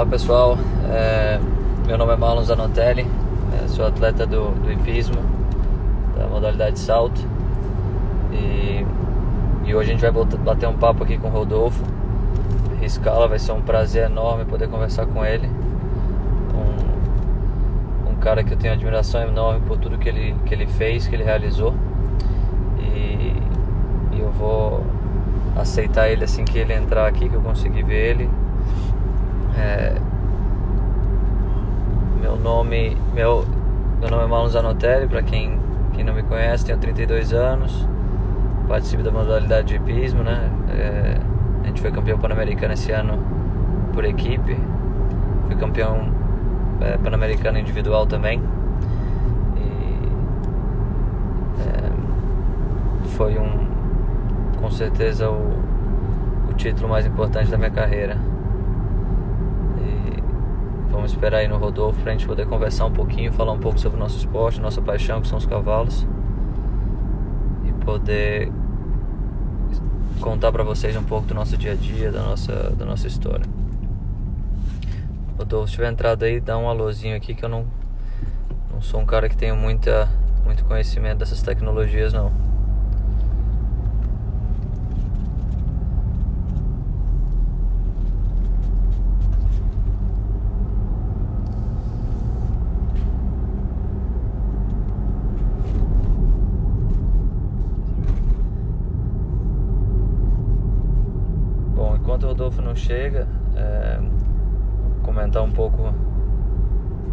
Olá pessoal, meu nome é Marlon Zanotelli, sou atleta do hipismo, da modalidade salto, e hoje a gente vai bater um papo aqui com o Rodolfo Riscala. Vai ser um prazer enorme poder conversar com ele, um cara que eu tenho admiração enorme por tudo que ele fez, que ele realizou, e eu vou aceitar ele assim que ele entrar aqui, que eu conseguir ver ele. Meu nome é Marlon Zanotelli, para quem não me conhece. Tenho 32 anos, participo da modalidade de hipismo, né? A gente foi campeão pan-americano esse ano por equipe, fui campeão pan-americano individual também, e foi com certeza o título mais importante da minha carreira. Vamos esperar aí no Rodolfo pra gente poder conversar um pouquinho, falar um pouco sobre o nosso esporte, nossa paixão, que são os cavalos, e poder contar pra vocês um pouco do nosso dia a dia, da nossa história. Rodolfo, se tiver entrado aí, dá um alôzinho aqui, que eu não sou um cara que tenho muito conhecimento dessas tecnologias, não. Enquanto o Rodolfo não chega, vou comentar um pouco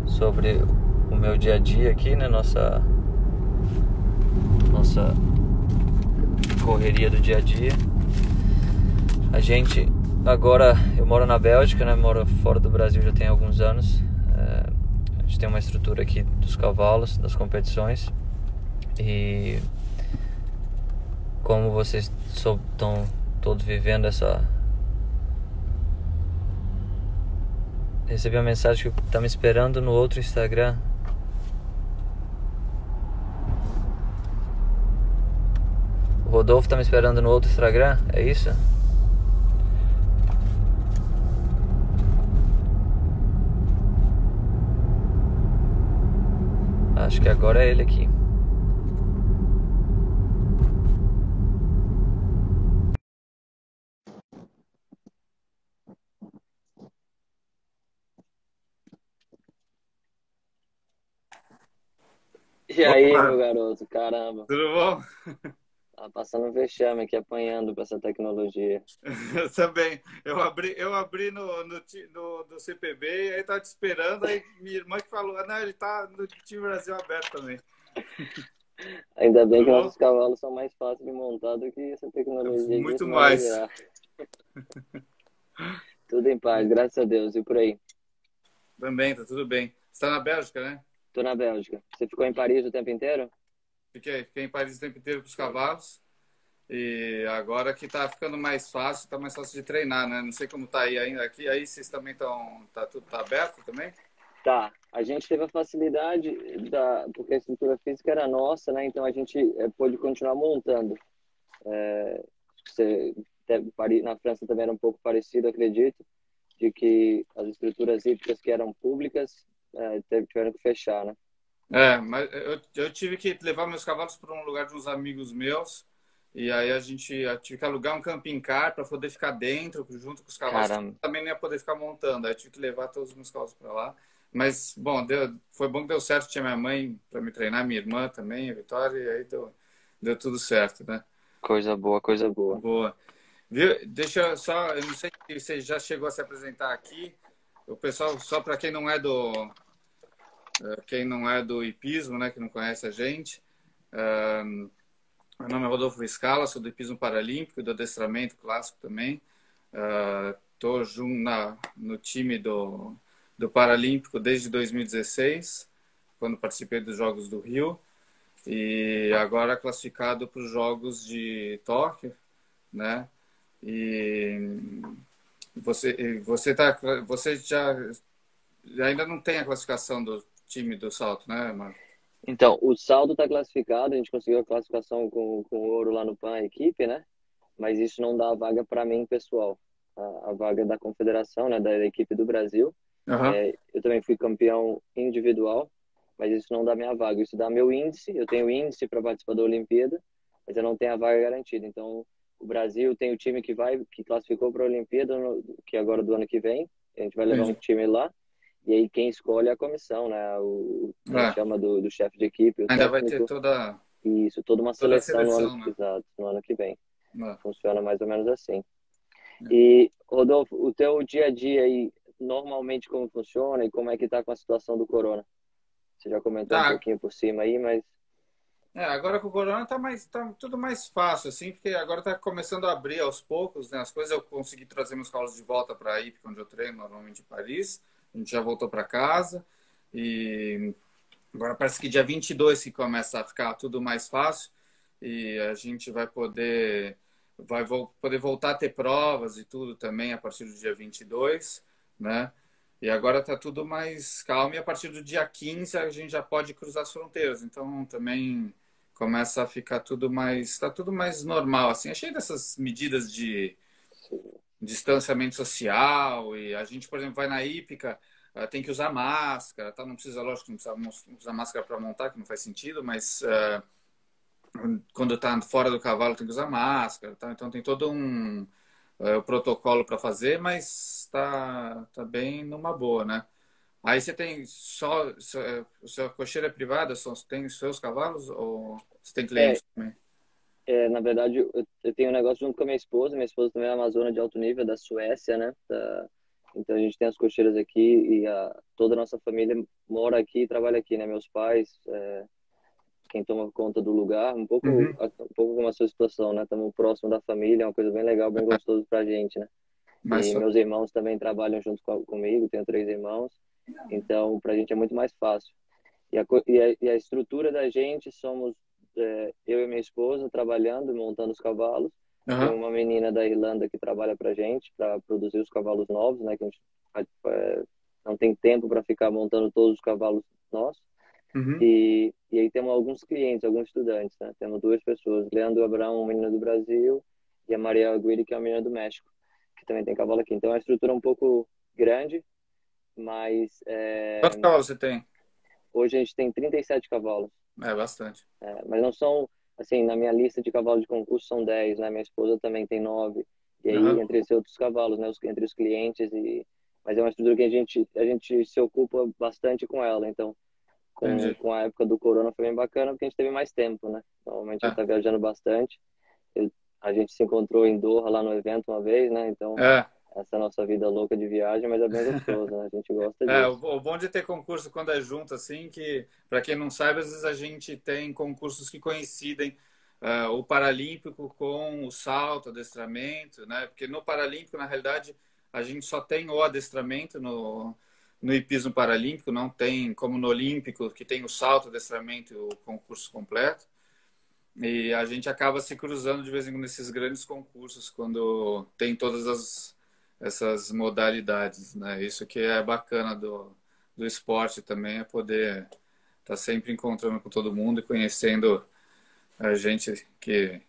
sobre o meu dia a dia aqui, né? Nossa correria do dia a dia. Agora eu moro na Bélgica, né? Moro fora do Brasil já tem alguns anos. A gente tem uma estrutura aqui dos cavalos, das competições, e como vocês estão todos vivendo Recebi uma mensagem que tá me esperando no outro Instagram. O Rodolfo tá me esperando no outro Instagram, é isso? Acho que agora é ele aqui. E aí, meu Opa, garoto, caramba, tudo bom? tá passando vexame aqui, apanhando com essa tecnologia. Eu também. Eu abri no CPB e aí tava te esperando. Aí minha irmã que falou: não, ele tá no time Brasil aberto também. Ainda bem Tudo que bom? nossos cavalos são mais fáceis de montar do que essa tecnologia que Muito isso vai mais. virar. Tudo em paz, graças a Deus, e por aí. Também, tá tudo bem. Você tá na Bélgica, né? Tô na Bélgica. Você ficou em Paris o tempo inteiro? Fiquei em Paris o tempo inteiro com os cavalos. E agora que tá ficando mais fácil, tá mais fácil de treinar, né? Não sei como tá aí ainda aqui. Aí vocês também estão. Tudo tá aberto também? Tá, a gente teve a facilidade porque a estrutura física era nossa, né? Então a gente pôde continuar montando. Você, na França também era um pouco parecido, acredito, de que as estruturas hípicas que eram públicas tiveram que fechar, né? Mas eu tive que levar meus cavalos para um lugar de uns amigos meus, e aí eu tive que alugar um camping car para poder ficar dentro, junto com os cavalos, porque Caramba, eu também não ia poder ficar montando, aí eu tive que levar todos os meus cavalos para lá. Mas, bom, foi bom que deu certo, tinha minha mãe para me treinar, minha irmã também, a Vitória, e aí deu tudo certo, né? coisa boa, coisa boa. Boa. Viu? Deixa eu só, eu não sei se você já chegou a se apresentar aqui, o pessoal, só para quem não é do hipismo, né, que não conhece a gente. Meu nome é Rodolfo Scala, sou do hipismo paralímpico, do adestramento clássico também. Estou no time do Paralímpico desde 2016, quando participei dos Jogos do Rio, e agora classificado para os Jogos de Tóquio, né? E você já ainda não tem a classificação do time do salto, né, Marco? Então, o saldo está classificado, a gente conseguiu a classificação com ouro lá no PAN, a equipe, né? Mas isso não dá a vaga para mim, pessoal. a vaga da confederação, né, da equipe do Brasil. Aham. Eu também fui campeão individual, mas isso não dá minha vaga. Isso dá meu índice. Eu tenho índice para participar da Olimpíada, mas eu não tenho a vaga garantida. Então, o Brasil tem o time que classificou para a Olimpíada, que é agora do ano que vem. A gente vai levar um Entendi. time lá. E aí quem escolhe é a comissão, né? A gente É, chama do chefe de equipe, o ainda vai ter técnico. toda, E isso, toda uma toda a seleção seleção, né? exato, no ano que vem. É, Funciona mais ou menos assim. é. E, Rodolfo, o teu dia a dia aí, normalmente como funciona e como é que tá com a situação do corona? Você já comentou um Ah, pouquinho por cima aí, mas agora com o corona tá tudo mais fácil, assim, porque agora tá começando a abrir aos poucos, né? As coisas eu consegui trazer meus cavalos de volta para a IPC, onde eu treino, normalmente em Paris. A gente já voltou para casa e agora parece que dia 22 que começa a ficar tudo mais fácil e a gente poder voltar a ter provas e tudo também a partir do dia 22, né? E agora tá tudo mais calmo e a partir do dia 15 a gente já pode cruzar as fronteiras. Então também começa a ficar tá tudo mais normal assim. Achei dessas medidas de distanciamento social e a gente, por exemplo, vai na hípica, tem que usar máscara, tá? Não precisa, lógico, não precisa usar máscara para montar, que não faz sentido, mas quando está fora do cavalo tem que usar máscara, tá? Então tem todo um protocolo para fazer, mas tá bem numa boa, né? Aí você tem sua cocheira é privada, só tem os seus cavalos ou você tem é, clientes também? na verdade eu tenho um negócio junto com a minha esposa também é amazona de alto nível da Suécia, né? Então a gente tem as cocheiras aqui e toda a nossa família mora aqui e trabalha aqui, né? Meus pais, quem toma conta do lugar, Uhum. um pouco como a sua situação, né? Estamos próximo da família, é uma coisa bem legal, bem gostoso pra gente, né? Mas E meus irmãos também trabalham junto comigo, tenho três irmãos, então pra gente é muito mais fácil. E a estrutura da gente somos eu e minha esposa trabalhando, montando os cavalos. Tem Aham. uma menina da Irlanda que trabalha pra gente, para produzir os cavalos novos, né? Que a gente não tem tempo para ficar montando todos os cavalos nossos. Uhum. E aí temos alguns clientes, alguns estudantes, né? Temos duas pessoas, Leandro Abrão, uma menina do Brasil, e a Maria Aguirre, que é uma menina do México, que também tem cavalo aqui. Então é uma estrutura um pouco grande, mas Quantos cavalos você tem? hoje a gente tem 37 cavalos. É bastante. Mas não são, assim, na minha lista de cavalos de concurso são 10, né? Minha esposa também tem 9. E aí, Aham. entre esses outros cavalos, né? Entre os clientes Mas é uma estrutura que a gente se ocupa bastante com ela. Então, com, Entendi. com a época do corona foi bem bacana porque a gente teve mais tempo, né? Normalmente a gente É. tá viajando bastante. A gente se encontrou em Doha lá no evento uma vez, né? Então, É. essa é a nossa vida louca de viagem, mas é bem gostoso, né? A gente gosta disso. O bom de ter concurso quando é junto, assim, que, para quem não sabe, às vezes a gente tem concursos que coincidem o Paralímpico com o salto, adestramento, né? Porque no Paralímpico, na realidade, a gente só tem o adestramento no hipismo paralímpico, não tem como no Olímpico, que tem o salto, adestramento e o concurso completo. E a gente acaba se cruzando de vez em quando nesses grandes concursos, quando tem essas modalidades, né? Isso que é bacana do esporte também, é poder estar sempre encontrando com todo mundo e conhecendo a gente que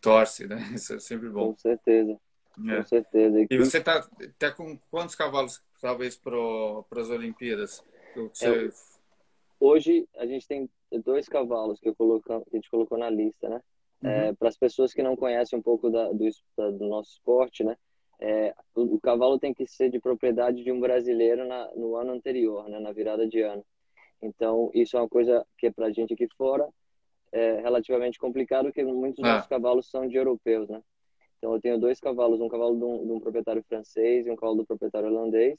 torce, né? Isso é sempre bom. Com certeza, com É. certeza. E você tá com quantos cavalos, talvez, para as Olimpíadas? É, Você... Hoje a gente tem dois cavalos que a gente colocou na lista, né? Uhum. Para as pessoas que não conhecem um pouco do nosso esporte, né? O cavalo tem que ser de propriedade de um brasileiro no ano anterior, né? Na virada de ano. Então, isso é uma coisa que para a gente aqui fora é relativamente complicado, porque muitos dos nossos Ah, cavalos são de europeus, né? Então, eu tenho dois cavalos, um cavalo de um proprietário francês e um cavalo do proprietário holandês,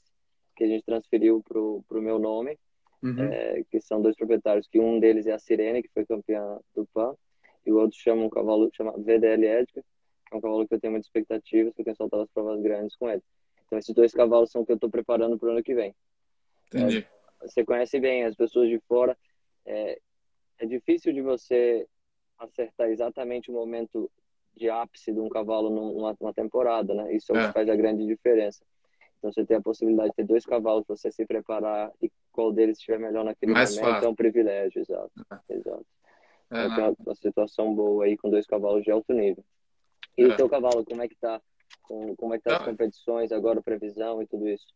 que a gente transferiu pro meu nome, uhum. que são dois proprietários, que um deles é a Sirene, que foi campeã do PAN, e o outro chama um cavalo chama VDL Edgar, que é um cavalo que eu tenho muitas expectativas, que eu tenho soltado as provas grandes com ele. Então, esses dois cavalos são o que eu estou preparando para o ano que vem. É, Entendi. Você conhece bem as pessoas de fora, é, é difícil de você acertar exatamente o momento de ápice de um cavalo numa temporada, né? Isso é o que É. faz a grande diferença. Então, você tem a possibilidade de ter dois cavalos para você se preparar e qual deles estiver melhor naquele Mais momento é fácil. um privilégio, exato. Exato. É, Então, tem não. uma situação boa aí com dois cavalos de alto nível. E o É. teu cavalo, como é que tá? Como é que tá as Então, competições agora, previsão e tudo isso?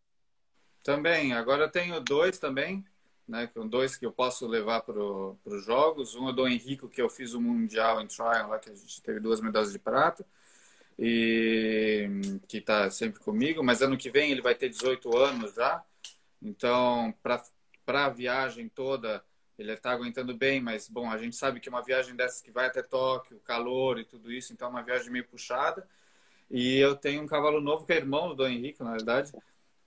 também, agora eu tenho dois também, né? Dois que eu posso levar para os jogos. Um é do Henrico, que eu fiz o Mundial em Trial, lá que a gente teve 2 medalhas de prata, e que está sempre comigo, mas ano que vem ele vai ter 18 anos já. Então, para a viagem toda, ele está aguentando bem, mas, bom, a gente sabe que uma viagem dessas que vai até Tóquio, calor e tudo isso, então é uma viagem meio puxada. E eu tenho um cavalo novo, que é irmão do Dom Henrique, na verdade,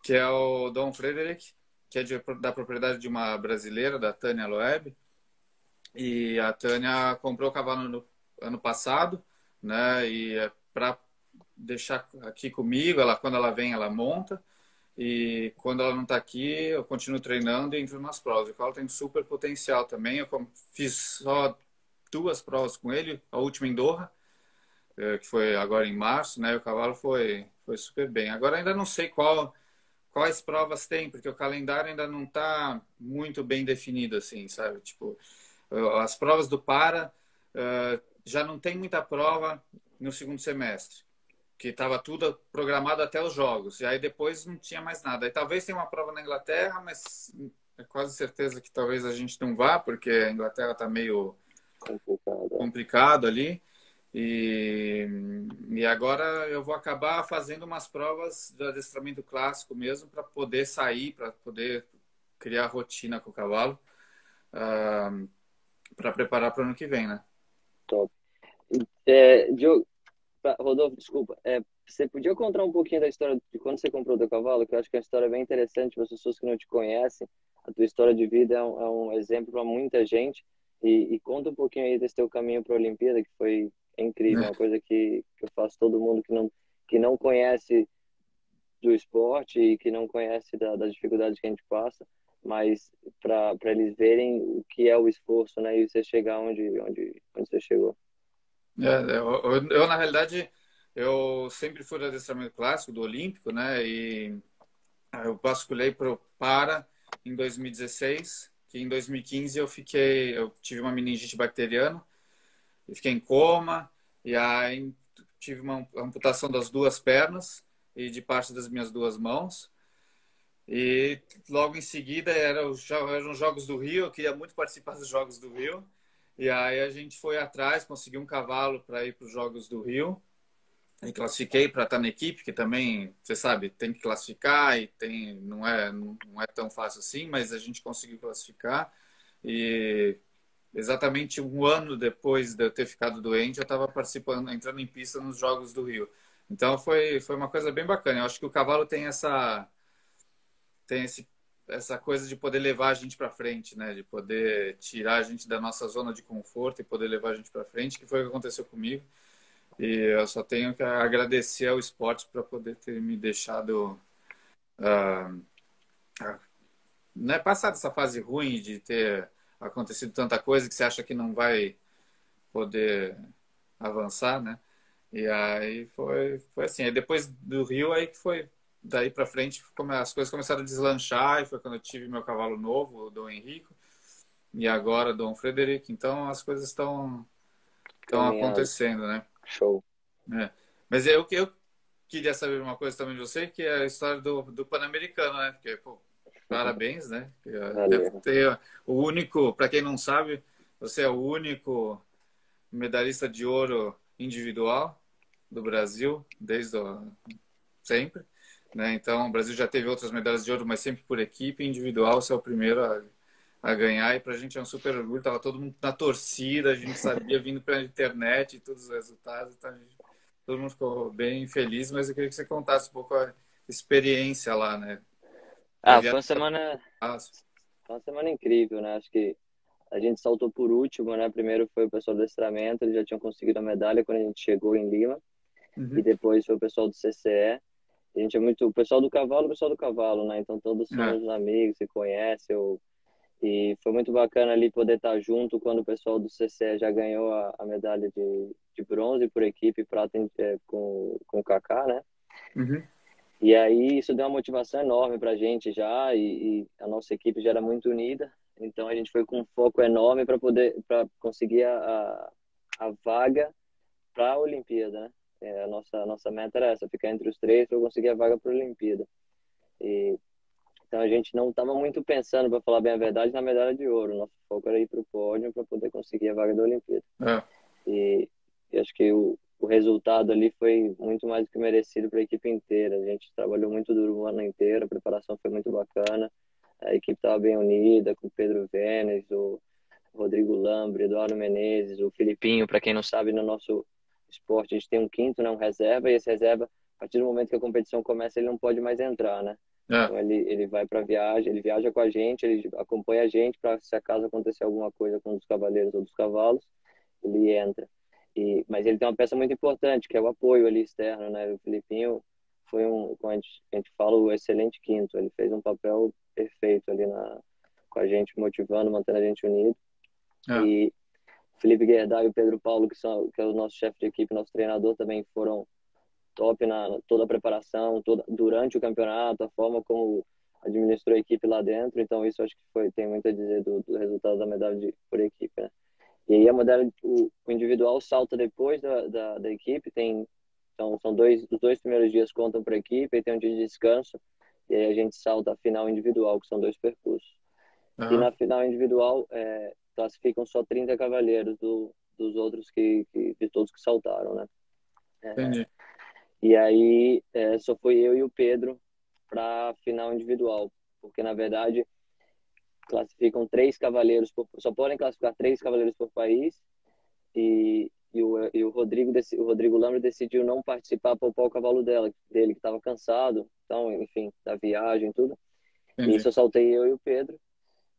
que é o Dom Frederic, que é da propriedade de uma brasileira, da Tânia Loeb. E a Tânia comprou o cavalo no ano passado, né? E é para deixar aqui comigo, quando ela vem, ela monta. E quando ela não está aqui, eu continuo treinando e entro nas provas. O cavalo tem super potencial também. Eu fiz só 2 provas com ele, a última em Doha, que foi agora em março, né? O cavalo foi super bem. Agora ainda não sei quais provas tem, porque o calendário ainda não está muito bem definido, assim, sabe? Tipo, as provas do Para já não tem muita prova no segundo semestre, que estava tudo programado até os jogos, e aí depois não tinha mais nada. Aí talvez tenha uma prova na Inglaterra, mas é quase certeza que talvez a gente não vá, porque a Inglaterra está meio Complicado. complicado ali. E agora eu vou acabar fazendo umas provas de adestramento clássico mesmo, para poder sair, para poder criar rotina com o cavalo, para preparar para o ano que vem, né? Top. Diogo, Rodolfo, desculpa. Você podia contar um pouquinho da história de quando você comprou o teu cavalo? Que eu acho que é uma história bem interessante para as pessoas que não te conhecem. A tua história de vida é um exemplo para muita gente. E conta um pouquinho aí desse teu caminho para a Olimpíada, que foi incrível. Uma coisa que eu faço todo mundo que não conhece do esporte e que não conhece das dificuldades que a gente passa, mas para eles verem o que é o esforço, né? E você chegar onde você chegou. Na realidade, eu sempre fui do adestramento clássico, do Olímpico, né? E eu basculei para em 2016, que em 2015 eu tive uma meningite bacteriana, e fiquei em coma, e aí tive uma amputação das 2 pernas e de parte das minhas 2 mãos. E logo em seguida eram os Jogos do Rio, eu queria muito participar dos Jogos do Rio. E aí a gente foi atrás, conseguiu um cavalo para ir para os Jogos do Rio. E classifiquei para estar na equipe, que também, você sabe, tem que classificar e não é tão fácil assim, mas a gente conseguiu classificar. E exatamente um ano depois de eu ter ficado doente, eu estava participando, entrando em pista nos Jogos do Rio. Então foi uma coisa bem bacana. Eu acho que o cavalo tem essa coisa de poder levar a gente para frente, né? De poder tirar a gente da nossa zona de conforto e poder levar a gente para frente, que foi o que aconteceu comigo. E eu só tenho que agradecer ao esporte para poder ter me deixado, né, passar dessa fase ruim de ter acontecido tanta coisa que você acha que não vai poder avançar, né? E aí foi assim. Aí depois do Rio, aí que foi daí para frente, como as coisas começaram a deslanchar, e foi quando eu tive meu cavalo novo, o Dom Henrico, e agora o Dom Frederic. Então as coisas estão Caminhando. acontecendo, né? Show. É. Mas eu queria saber uma coisa também de você, que é a história do Pan-Americano, né? Porque, pô, parabéns, né? Deve Valeu. ter o único, para quem não sabe, você é o único medalhista de ouro individual do Brasil, sempre, né? Então, o Brasil já teve outras medalhas de ouro, mas sempre por equipe. Individual, você é o primeiro a ganhar, e para a gente é um super orgulho. Tava todo mundo na torcida, a gente sabia, vindo pela internet e todos os resultados, então todo mundo ficou bem feliz, mas eu queria que você contasse um pouco a experiência lá, né? A Ah, viagem. foi uma semana incrível, né? Acho que a gente saltou por último, né? Primeiro foi o pessoal do adestramento, eles já tinham conseguido a medalha quando a gente chegou em Lima, e Uhum. depois foi o pessoal do CCE. A gente é muito o pessoal do cavalo, né? Então todos É. somos amigos, se conhecem, e foi muito bacana ali poder estar junto quando o pessoal do CCE já ganhou a medalha de bronze por equipe, prata com o Kaká, né? Uhum. E aí isso deu uma motivação enorme para a gente já, e a nossa equipe já era muito unida, então a gente foi com um foco enorme para conseguir a vaga para a Olimpíada, né? a nossa meta era essa, ficar entre os três para conseguir a vaga para a Olimpíada. E então a gente não estava muito pensando, para falar bem a verdade, na medalha de ouro. Nosso foco era ir para o pódio para poder conseguir a vaga da Olimpíada. É. E acho que o resultado ali foi muito mais do que merecido para a equipe inteira. A gente trabalhou muito duro o ano inteiro, a preparação foi muito bacana. A equipe estava bem unida, com o Pedro Vênes, o Rodrigo Lambre, Eduardo Menezes, o Filipinho. Para quem não sabe, no nosso esporte a gente tem um quinto, né, um reserva, e esse reserva, a partir do momento que a competição começa, ele não pode mais entrar, né? Então ele vai para viagem, ele viaja com a gente, ele acompanha a gente para, se acaso acontecer alguma coisa com um dos cavaleiros ou dos cavalos, ele entra. Mas ele tem uma peça muito importante, que é o apoio ali externo, né? O Filipinho foi como a gente fala, o excelente quinto. Ele fez um papel perfeito ali com a gente, motivando, mantendo a gente unido. E o Felipe Guerdal e o Pedro Paulo, que é o nosso chefe de equipe, nosso treinador, também foram top toda a preparação, durante o campeonato, a forma como administrou a equipe lá dentro. Então isso acho que tem muito a dizer do resultado da medalha por equipe, né? E aí a medalha, o individual salta depois da equipe, então os 2 primeiros dias contam para a equipe, e tem um dia de descanso, e aí a gente salta a final individual, que são 2 percursos. E na final individual classificam só 30 cavaleiros dos outros de todos que saltaram, né? Entendi. E aí só foi eu e o Pedro para final individual, porque na verdade classificam 3 cavaleiros, só podem classificar 3 cavaleiros por país, e o Rodrigo Lambert decidiu não participar, poupar o cavalo dele que estava cansado, então, enfim, da viagem e tudo. Entendi. E só saltei eu e o Pedro,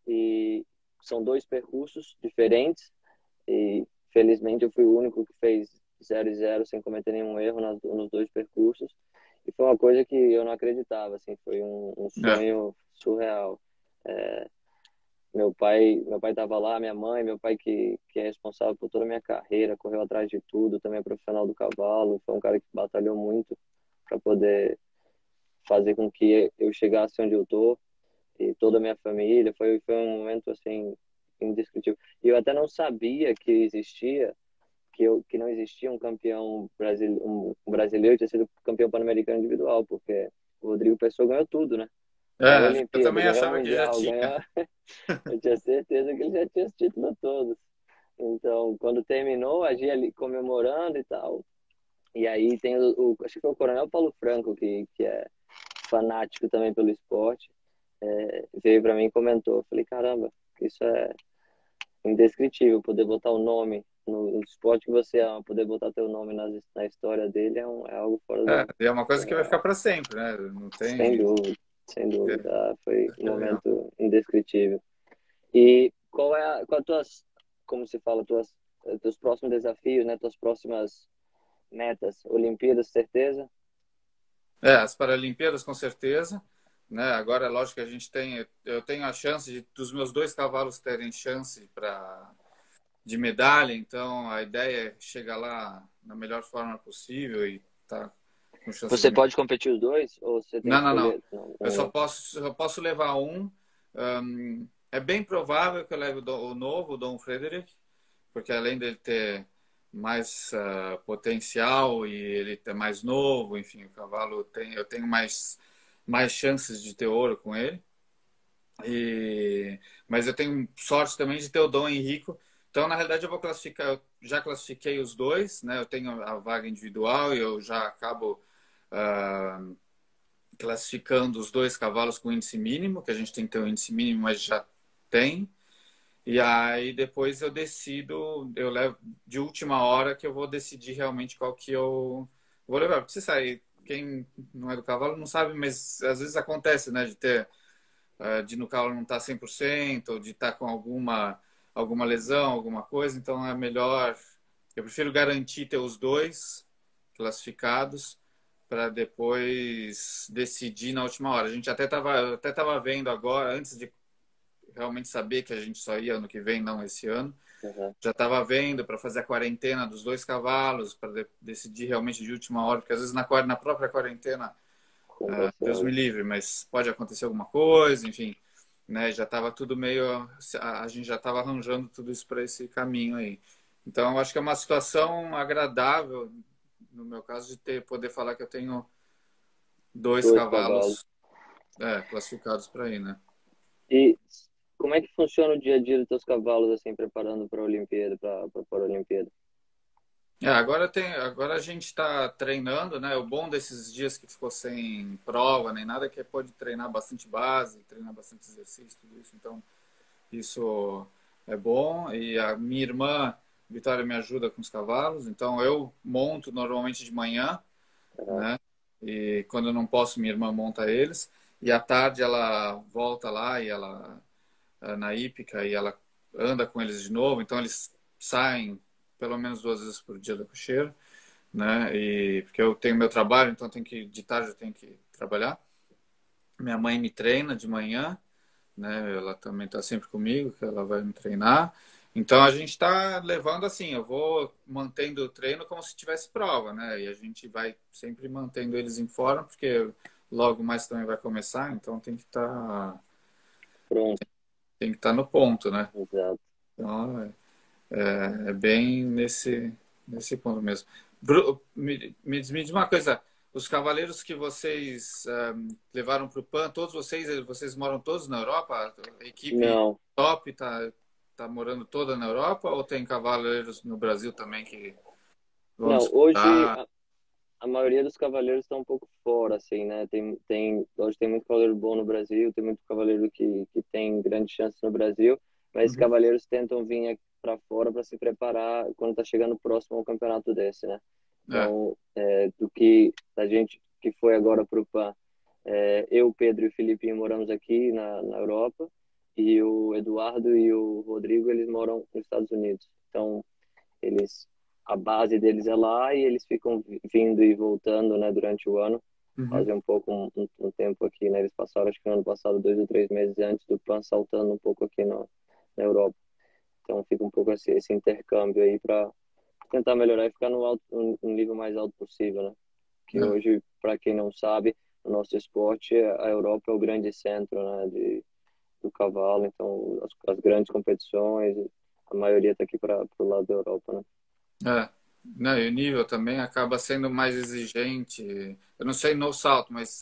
e são 2 percursos diferentes, e felizmente eu fui o único que fez 0 e 0 sem cometer nenhum erro nos 2 percursos, e foi uma coisa que eu não acreditava, assim, foi um sonho surreal. Meu pai estava lá, minha mãe, meu pai que é responsável por toda a minha carreira, correu atrás de tudo, também é profissional do cavalo, foi um cara que batalhou muito para poder fazer com que eu chegasse onde eu tô, e toda a minha família. Foi um momento assim indescritível. E eu até não sabia que não existia um campeão brasileiro, um brasileiro que tinha sido campeão pan-americano individual, porque o Rodrigo Pessoa ganhou tudo, né? Eu também achava que já tinha. Eu tinha certeza que ele já tinha os títulos todos. Então, quando terminou, a gente ali comemorando e tal. E aí tem acho que foi o Coronel Paulo Franco, que é fanático também pelo esporte, veio para mim e comentou. Eu falei, caramba, isso é indescritível, poder botar o nome no esporte que você ama, poder botar teu nome na história dele é algo fora do... É uma coisa que vai ficar para sempre, né? Não tem... Sem dúvida. Foi um momento indescritível. E qual é como se fala, teus próximos desafios, né? Tuas próximas metas? Olimpíadas, certeza? As Paralimpíadas, com certeza. Né? Agora, é lógico que eu tenho a chance dos meus 2 cavalos terem chance de medalha, então a ideia é chegar lá na melhor forma possível e tá com chance. Você pode competir os 2? Ou você tem não. Eu só posso levar um. É bem provável que eu leve o novo, o Dom Frederic, porque além dele ter mais potencial e ele ter mais novo, enfim, o cavalo eu tenho mais chances de ter ouro com ele. Mas eu tenho sorte também de ter o Dom Henrico. Então, na realidade, eu já classifiquei os 2, né? Eu tenho a vaga individual e eu já acabo classificando os 2 cavalos com índice mínimo, que a gente tem que ter um índice mínimo, mas já tem. E aí depois eu decido, eu levo de última hora que eu vou decidir realmente qual que eu vou levar. Porque você sabe, quem não é do cavalo não sabe, mas às vezes acontece, né? De no cavalo não estar 100%, ou de estar com alguma lesão, alguma coisa. Então é melhor, eu prefiro garantir ter os 2 classificados para depois decidir na última hora. A gente até estava vendo agora, antes de realmente saber que a gente só ia ano que vem, não esse ano. Já estava vendo para fazer a quarentena dos 2 cavalos, para decidir realmente de última hora, porque às vezes na própria quarentena, Deus me livre, mas pode acontecer alguma coisa, enfim, né? Já estava tudo meio... A gente já estava arranjando tudo isso para esse caminho aí. Então, eu acho que é uma situação agradável, no meu caso, de poder falar que eu tenho dois Dois cavalos. cavalos classificados para ir, né? E como é que funciona o dia a dia dos teus cavalos, assim, preparando para a Olimpíada, para a Paralimpíada? Agora a gente está treinando, né? O bom desses dias que ficou sem prova nem nada é que pode treinar bastante base, treinar bastante exercício, tudo isso. Então, isso é bom. E a minha irmã, Vitória, me ajuda com os cavalos. Então, eu monto normalmente de manhã, Aham. né? E quando eu não posso, minha irmã monta eles. E à tarde ela volta lá e ela na hípica e ela anda com eles de novo. Então, eles saem pelo menos 2 vezes por dia da cocheira, né? E porque eu tenho meu trabalho, então de tarde eu tenho que trabalhar. Minha mãe me treina de manhã, né? Ela também está sempre comigo, que ela vai me treinar. Então a gente está levando assim, eu vou mantendo o treino como se tivesse prova, né? E a gente vai sempre mantendo eles em forma, porque logo mais também vai começar, então Pronto, tem que estar no ponto, né? exato. Então é bem nesse ponto mesmo. Me diz uma coisa, os cavaleiros que vocês levaram para o PAN, todos vocês moram todos na Europa? A equipe Não, top tá morando toda na Europa ou tem cavaleiros no Brasil também que vão não, hoje disputar? a maioria dos cavaleiros está um pouco fora, assim, né? Hoje tem muito cavaleiro bom no Brasil, tem muito cavaleiro que tem grande chance no Brasil, mas Uhum. cavaleiros tentam vir para fora para se preparar quando está chegando próximo ao campeonato desse, né? É. Então, do que a gente que foi agora para o PAN, eu, Pedro e o Felipe moramos aqui na Europa e o Eduardo e o Rodrigo, eles moram nos Estados Unidos. Então, eles a base deles é lá e eles ficam vindo e voltando, né, durante o ano. Uhum. Fazem um pouco um tempo aqui, né? Eles passaram, acho que no ano passado, 2 ou 3 meses antes do PAN, saltando um pouco aqui na Europa. Então fica um pouco esse intercâmbio aí para tentar melhorar e ficar no nível mais alto possível, né? Que É. hoje, para quem não sabe, o nosso esporte, a Europa é o grande centro, né, do cavalo. Então as grandes competições, a maioria está aqui para o lado da Europa, né? É. Não, e o nível também acaba sendo mais exigente. Eu não sei no salto, mas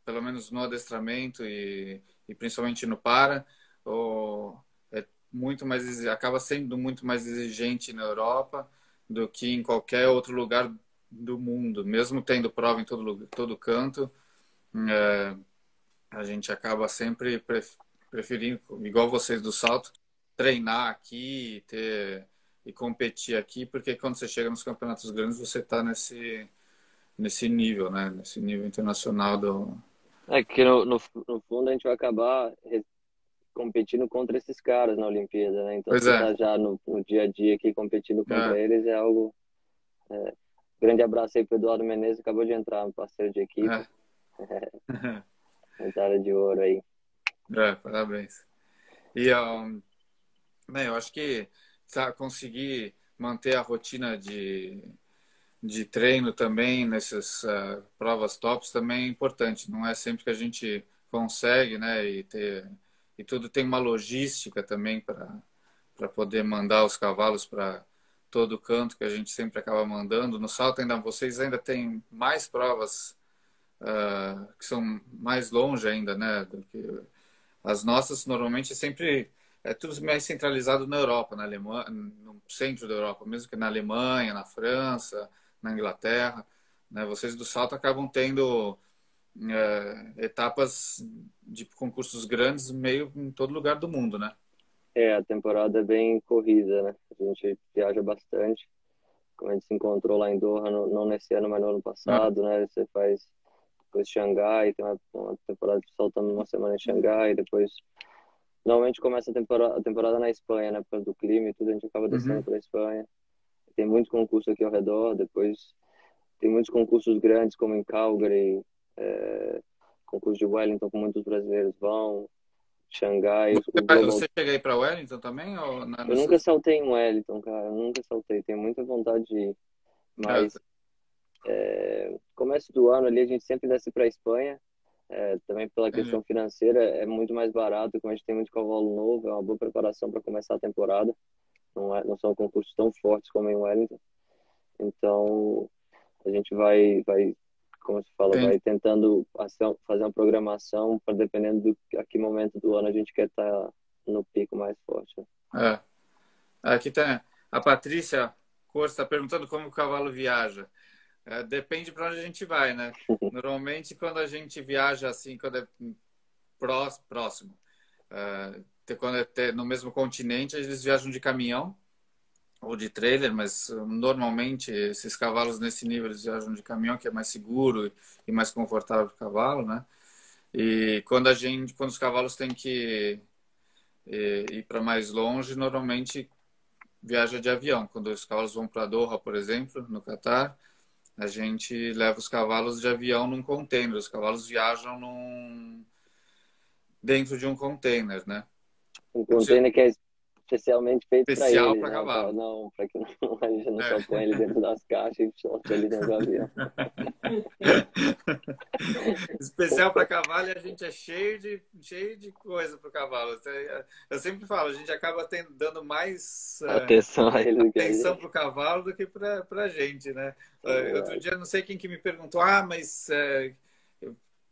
pelo menos no adestramento e principalmente no para, é muito mais acaba sendo muito mais exigente na Europa do que em qualquer outro lugar do mundo, mesmo tendo prova em todo canto, é, a gente acaba sempre preferindo, igual vocês do salto, treinar aqui e competir aqui, porque quando você chega nos campeonatos grandes você está nesse nível, né? Nesse nível internacional do. É que no fundo a gente vai acabar competindo contra esses caras na Olimpíada, né? Então Pois você é. tá já no dia a dia aqui competindo contra É. eles é algo. Grande abraço aí pro Eduardo Menezes, acabou de entrar, um parceiro de equipe, É. medalha de ouro aí. Parabéns. E né, eu acho que conseguir manter a rotina de treino também nessas provas tops também é importante. Não é sempre que a gente consegue, né? E tudo tem uma logística também para poder mandar os cavalos para todo canto que a gente sempre acaba mandando. No salto ainda vocês ainda têm mais provas que são mais longe ainda, né? Do que as nossas normalmente sempre é tudo mais centralizado na Europa, na Alemanha, no centro da Europa, mesmo que na Alemanha, na França, na Inglaterra, né? Vocês do salto acabam tendo etapas de concursos grandes meio em todo lugar do mundo, né? A temporada é bem corrida, né? A gente viaja bastante, como a gente se encontrou lá em Doha, não nesse ano, mas no ano É. passado, né? Você faz depois Xangai, tem uma temporada de soltando uma semana em Xangai, depois normalmente começa a temporada na Espanha, né? Por causa do clima e tudo, a gente acaba descendo Uhum. para a Espanha. Tem muito concurso aqui ao redor, depois tem muitos concursos grandes, como em Calgary, é, concurso de Wellington, que muitos brasileiros vão, Xangai, o Global. Você chega aí para Wellington também ou Eu nessa. nunca saltei em Wellington, cara, eu nunca saltei, tenho muita vontade de ir, É. mas começo do ano ali a gente sempre desce para Espanha, também pela Entendi. questão financeira é muito mais barato, como a gente tem muito cavalo novo, é uma boa preparação para começar a temporada, não são concursos tão fortes como em Wellington, então a gente como se fala, Entendi. vai tentando fazer uma programação para dependendo a que momento do ano a gente quer estar no pico mais forte, né? É. Aqui tem a Patrícia Corsa está perguntando como o cavalo viaja. Depende para onde a gente vai, né? Normalmente, quando a gente viaja assim, quando é próximo, quando é no mesmo continente, eles viajam de caminhão ou de trailer, mas normalmente esses cavalos nesse nível eles viajam de caminhão, que é mais seguro e mais confortável para o cavalo, né? E quando os cavalos têm que ir para mais longe, normalmente viaja de avião. Quando os cavalos vão para Doha, por exemplo, no Catar, a gente leva os cavalos de avião num container. Os cavalos viajam dentro de um container, né? Um Como se container que é especialmente feito para especial eles, para né? cavalo. Não, para que não, a gente não só É. põe ele dentro das caixas e solta ele dentro do avião. Especial para cavalo e a gente é cheio de coisa para o cavalo. Eu sempre falo, a gente acaba dando mais Atenção a ele do que a atenção gente. para o cavalo do que para a gente, né? É Outro verdade. dia, não sei quem que me perguntou, mas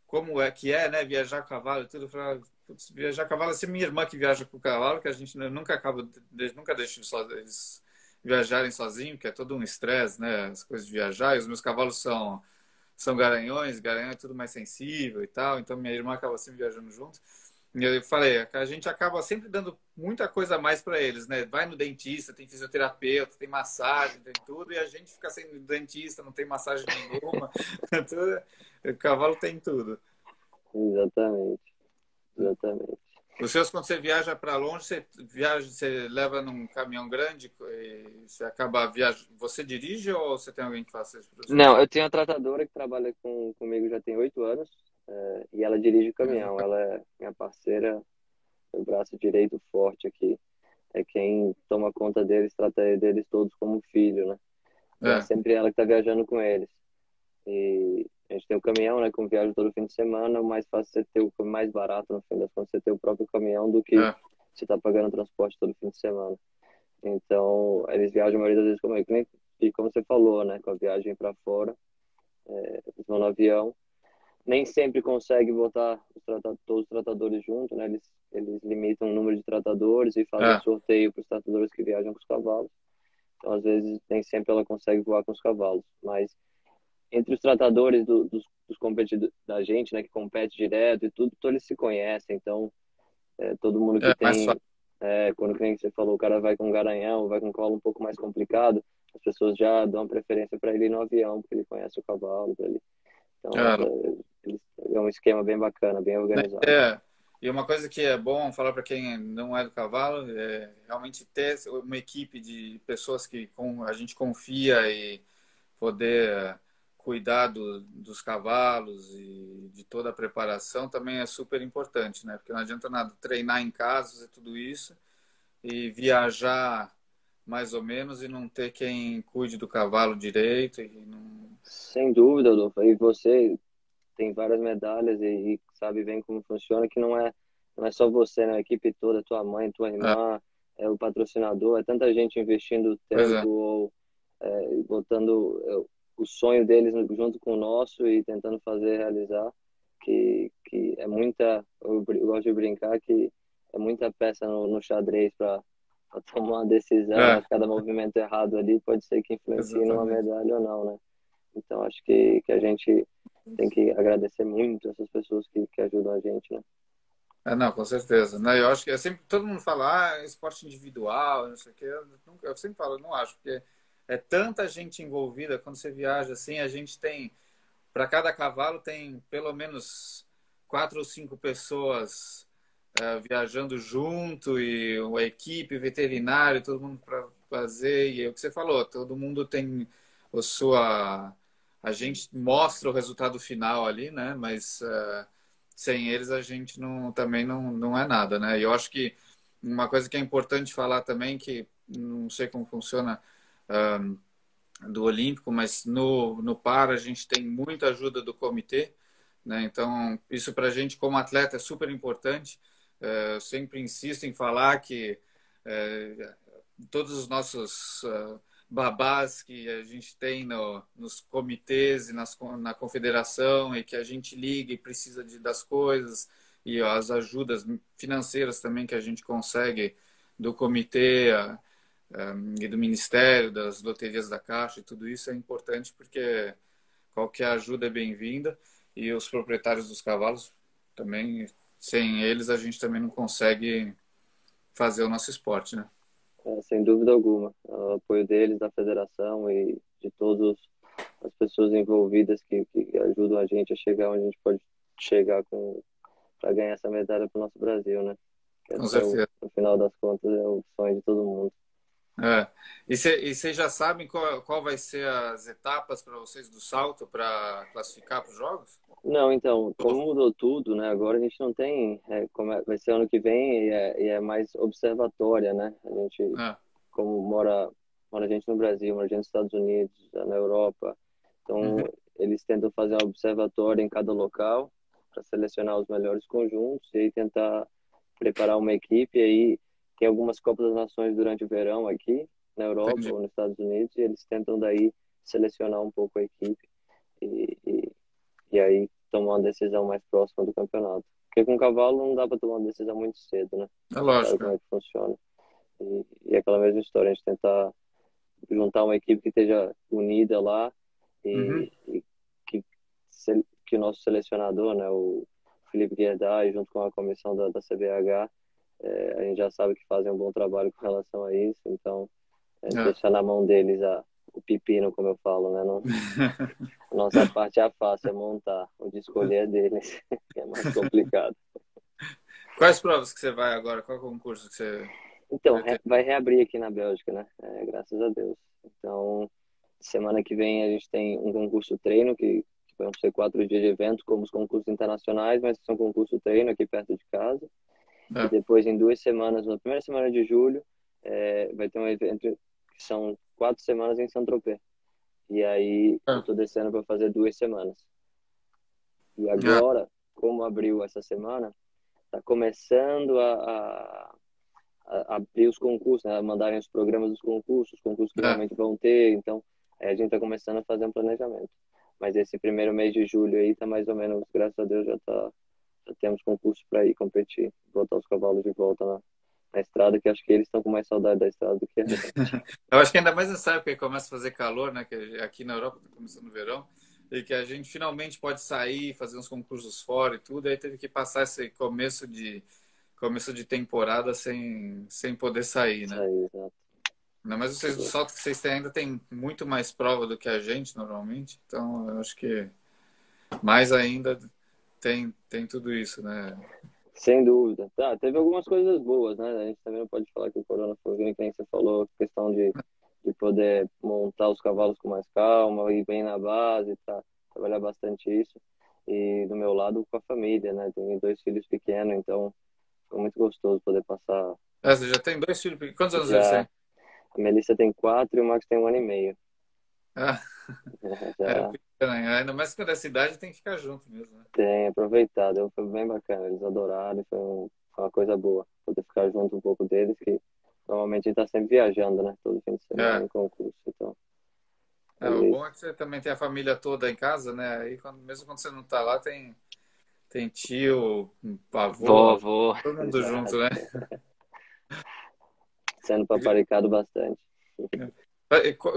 como né, viajar a cavalo e tudo. Eu falei, putz, viajar a cavalo é sempre minha irmã que viaja com o cavalo, que a gente nunca deixa eles viajarem sozinhos, que é todo um estresse, né? As coisas de viajar. E os meus cavalos são garanhões, garanhão é tudo mais sensível e tal, então minha irmã acaba sempre viajando junto. E eu falei, a gente acaba sempre dando muita coisa a mais para eles, né? Vai no dentista, tem fisioterapeuta, tem massagem, tem tudo, e a gente fica sem dentista, não tem massagem nenhuma. O cavalo tem tudo. Exatamente, exatamente. Os seus, quando você viaja para longe, você leva num caminhão grande e você acaba viajando. Você dirige ou você tem alguém que faça isso para você? Não, eu tenho uma tratadora que trabalha comigo já tem 8 anos, e ela dirige o caminhão. Ela é minha parceira, meu braço direito forte aqui. É quem toma conta deles, trata deles todos como um filho, né? Então é É, sempre ela que tá viajando com eles. E a gente tem o caminhão, né? Como viaja todo fim de semana, o mais fácil é ter o mais barato no fim das contas, você ter o próprio caminhão do que é, você tá pagando transporte todo fim de semana. Então, eles viajam a maioria das vezes comigo. E como você falou, né? Com a viagem para fora, eles vão no avião. Nem sempre consegue botar todos os tratadores juntos, né? Eles limitam o número de tratadores e fazem é, sorteio para os tratadores que viajam com os cavalos. Então, às vezes, nem sempre ela consegue voar com os cavalos. Mas entre os tratadores dos competidores da gente, né? Que compete direto e tudo, todos eles se conhecem. Então, todo mundo que mais fácil. tem... quando que nem você falou, o cara vai com um garanhão, vai com um cavalo um pouco mais complicado, as pessoas já dão preferência para ele ir no avião, porque ele conhece o cavalo, pra ele. Então, é um esquema bem bacana, bem organizado. É, e uma coisa que é bom falar para quem não é do cavalo é realmente ter uma equipe de pessoas que a gente confia e poder cuidar dos cavalos e de toda a preparação também é super importante, né? Porque não adianta nada treinar em casa, fazer tudo isso e viajar mais ou menos e não ter quem cuide do cavalo direito e não... Sem dúvida, Adolfo. E você tem várias medalhas e sabe bem como funciona, que não é só você, né? A equipe toda, tua mãe, tua É, irmã, o patrocinador, é tanta gente investindo pois é. tempo ou botando o sonho deles junto com o nosso e tentando fazer realizar, que é muita, eu gosto de brincar que é muita peça no xadrez para tomar uma decisão, É, né? Cada movimento errado ali pode ser que influencie numa exatamente. medalha ou não, né? Então acho que a gente tem que agradecer muito essas pessoas que ajudam a gente, né? Não, com certeza. Né? Eu acho que sempre todo mundo fala, esporte individual, não sei o quê. Eu sempre falo, não acho, porque é tanta gente envolvida quando você viaja assim, a gente tem, para cada cavalo tem pelo menos 4 ou 5 pessoas viajando junto e a equipe, veterinário, todo mundo para fazer. E é o que você falou, todo mundo tem a sua. A gente mostra o resultado final ali, né? Mas sem eles a gente também não é nada, né? E eu acho que uma coisa que é importante falar também, que não sei como funciona do Olímpico, mas no Para a gente tem muita ajuda do comitê, né? Então, isso para a gente como atleta é super importante. Eu sempre insisto em falar que todos os nossos babás que a gente tem nos comitês e na confederação e que a gente liga e precisa das coisas e as ajudas financeiras também que a gente consegue do comitê e do Ministério, das loterias da Caixa e tudo isso é importante porque qualquer ajuda é bem-vinda e os proprietários dos cavalos também, sem eles a gente também não consegue fazer o nosso esporte, né? Sem dúvida alguma. O apoio deles, da federação e de todas as pessoas envolvidas que ajudam a gente a chegar onde a gente pode chegar para ganhar essa medalha para o nosso Brasil, né? Que Com esse é certeza. no final das contas, é o sonho de todo mundo. É. E vocês já sabem qual vai ser as etapas para vocês do salto para classificar para os jogos? Não, então, como mudou tudo, né? Agora a gente não tem, vai ser ano que vem e é mais observatória, né? A gente, É. como mora gente no Brasil, mora gente nos Estados Unidos, na Europa, então Uhum. eles tentam fazer um observatório em cada local para selecionar os melhores conjuntos e aí tentar preparar uma equipe. E aí tem algumas Copas das Nações durante o verão aqui na Europa Entendi. ou nos Estados Unidos e eles tentam daí selecionar um pouco a equipe e, e aí tomar uma decisão mais próxima do campeonato. Porque com cavalo não dá para tomar uma decisão muito cedo, né? É Sabe lógico. como é que funciona. E é aquela mesma história, a gente tentar juntar uma equipe que esteja unida lá Uhum. e que o nosso selecionador, né, o Felipe Guerdai, junto com a comissão da CBH, a gente já sabe que fazem um bom trabalho com relação a isso, então É. deixar na mão deles o pepino, como eu falo, né? Não, a nossa parte é fácil, é montar, o de escolher é deles, que é mais complicado. Quais provas que você vai agora? Qual concurso que você Então, pretende? vai reabrir aqui na Bélgica, né? Graças a Deus. Então, semana que vem a gente tem um concurso treino, que vão ser 4 dias de evento, como os concursos internacionais, mas são concurso treino aqui perto de casa. E É. depois, em 2 semanas, na primeira semana de julho, vai ter um evento que são 4 semanas em Saint-Tropez. E aí, eu É. tô descendo para fazer 2 semanas. E É. agora, como abriu essa semana, tá começando a abrir os concursos, né? A mandarem os programas dos concursos, os concursos que É. realmente vão ter. Então, a gente está começando a fazer um planejamento. Mas esse primeiro mês de julho aí tá mais ou menos, graças a Deus, já temos concurso para ir competir, botar os cavalos de volta na estrada, que acho que eles estão com mais saudade da estrada do que a gente. Eu acho que ainda mais nessa época que começa a fazer calor, né? Que aqui na Europa está começando o verão, e que a gente finalmente pode sair, fazer uns concursos fora e tudo. Aí teve que passar esse começo de temporada sem poder sair, Isso né? aí, exato. Não, mas vocês do salto que vocês têm ainda tem muito mais prova do que a gente normalmente, então eu acho que mais ainda tem tudo isso, né? Sem dúvida. Tá, teve algumas coisas boas, né? A gente também não pode falar que o Corona foi ruim, que nem você falou, questão de poder montar os cavalos com mais calma, ir bem na base, tá? Trabalhar bastante isso. E do meu lado, com a família, né? Tenho 2 filhos pequenos, então foi muito gostoso poder passar. Você já tem dois filhos pequenos. Quantos anos eles Já têm? a Melissa tem 4 e o Max tem 1 ano e meio. Ah, Já pequeno ainda mais que nessa idade tem que ficar junto mesmo, né? tem aproveitado, foi bem bacana, eles adoraram, foi uma coisa boa, poder ficar junto um pouco deles, que normalmente a gente tá sempre viajando, né? Todo fim de semana É. em concurso, então O eles, bom é que você também tem a família toda em casa, né? Aí mesmo quando você não tá lá, tem tio, avô, vovô, todo mundo exato, junto, né? sendo paparicado bastante.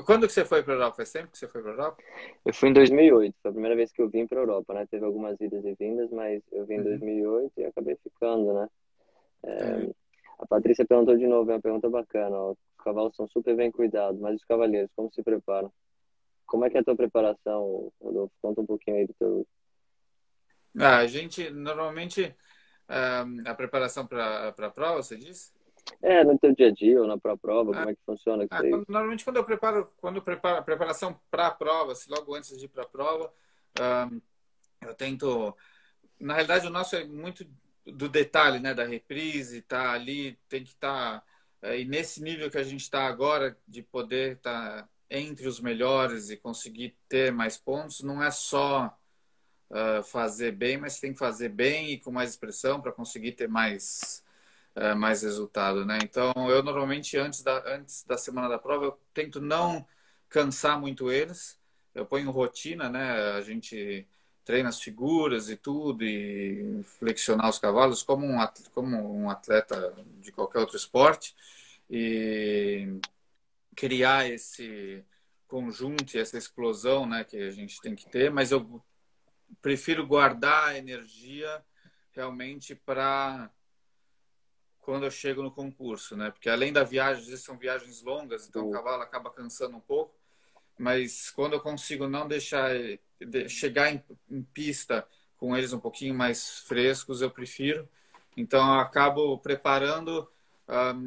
Quando que você foi para a Europa? Faz tempo que você foi para a Europa? Eu fui em 2008, foi a primeira vez que eu vim para Europa, né? Teve algumas idas e vindas, mas eu vim em Uhum, 2008 e acabei ficando, né? entendi. A Patrícia perguntou de novo, é uma pergunta bacana, ó. Os cavalos são super bem cuidados, mas os cavaleiros, como se preparam? Como é que é a tua preparação, Rodolfo? Conta um pouquinho aí do teu... A gente, normalmente, a preparação para a prova, você disse? No teu dia a dia ou na prova, Ah, como é que funciona isso aí? Normalmente, quando eu preparo a preparação para a prova, se logo antes de ir para a prova, ah, eu tento. Na realidade, o nosso é muito do detalhe, né? Da reprise, tá ali, tem que estar. E nesse nível que a gente está agora, de poder estar entre os melhores e conseguir ter mais pontos, não é só fazer bem, mas tem que fazer bem e com mais expressão para conseguir ter mais. mais resultado, né? Então, eu normalmente, antes da semana da prova, eu tento não cansar muito eles. Eu ponho rotina, né? A gente treina as figuras e tudo, e flexionar os cavalos como um atleta de qualquer outro esporte. E criar esse conjunto e essa explosão, né, que a gente tem que ter, mas eu prefiro guardar a energia realmente para quando eu chego no concurso, né? Porque além da viagem, às vezes são viagens longas, então o Sim. cavalo acaba cansando um pouco, mas quando eu consigo não deixar chegar em pista com eles um pouquinho mais frescos, eu prefiro. Então eu acabo preparando.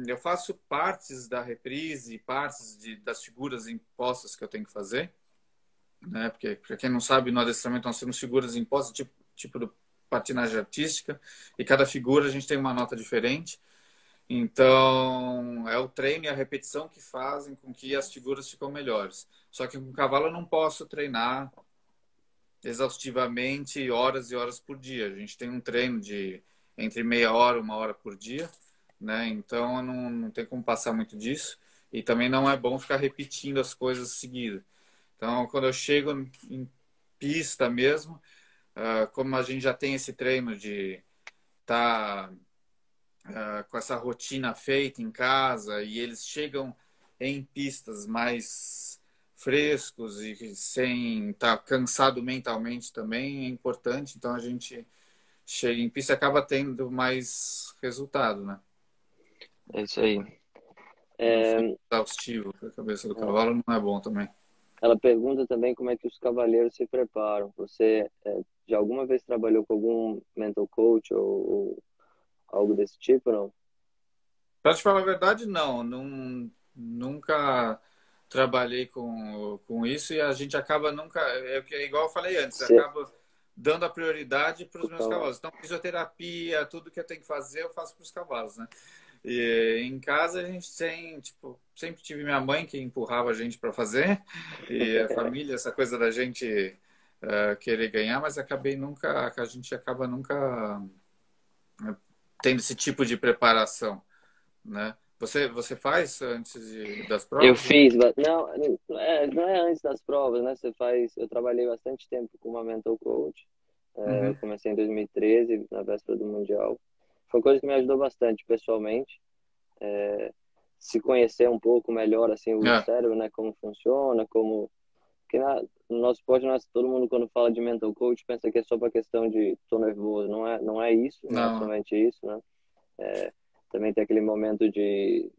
Eu faço partes da reprise, partes das figuras impostas que eu tenho que fazer, né? Porque, para quem não sabe, no adestramento nós temos figuras impostas, tipo do patinagem artística, e cada figura a gente tem uma nota diferente. Então, é o treino e a repetição que fazem com que as figuras ficam melhores. Só que com o cavalo eu não posso treinar exaustivamente horas e horas por dia. A gente tem um treino de entre meia hora e uma hora por dia, né? Então, não tem como passar muito disso. E também não é bom ficar repetindo as coisas seguidas. Então, quando eu chego em pista mesmo, como a gente já tem esse treino de estar com essa rotina feita em casa e eles chegam em pistas mais frescos e sem estar cansado mentalmente também é importante. Então a gente chega em pista e acaba tendo mais resultado, né? É isso aí. Não É, fica exaustivo, porque a cabeça do cavalo não é bom também. ela pergunta também como é que os cavaleiros se preparam. Você já alguma vez trabalhou com algum mental coach ou algo desse tipo, não? Para te falar a verdade, nunca trabalhei com isso e a gente acaba nunca, igual eu falei antes, Você, acaba dando a prioridade para os meus então, cavalos. Então, fisioterapia, tudo que eu tenho que fazer, eu faço para os cavalos, né? E em casa a gente tem, tipo, sempre tive minha mãe que empurrava a gente para fazer, e a família, essa coisa da gente querer ganhar, mas a gente acaba nunca tendo esse tipo de preparação, né? Você faz antes das eu provas? fiz, não, não é antes das provas, né? Você faz, eu trabalhei bastante tempo com uma mental coach. Eu Uhum. comecei em 2013, na véspera do Mundial. Foi uma coisa que me ajudou bastante pessoalmente, se conhecer um pouco melhor assim o É, cérebro, né, como funciona, como que no nosso esporte todo mundo quando fala de mental coach pensa que é só para questão de tô nervoso, não é isso, não é não. somente isso, né? Também tem aquele momento de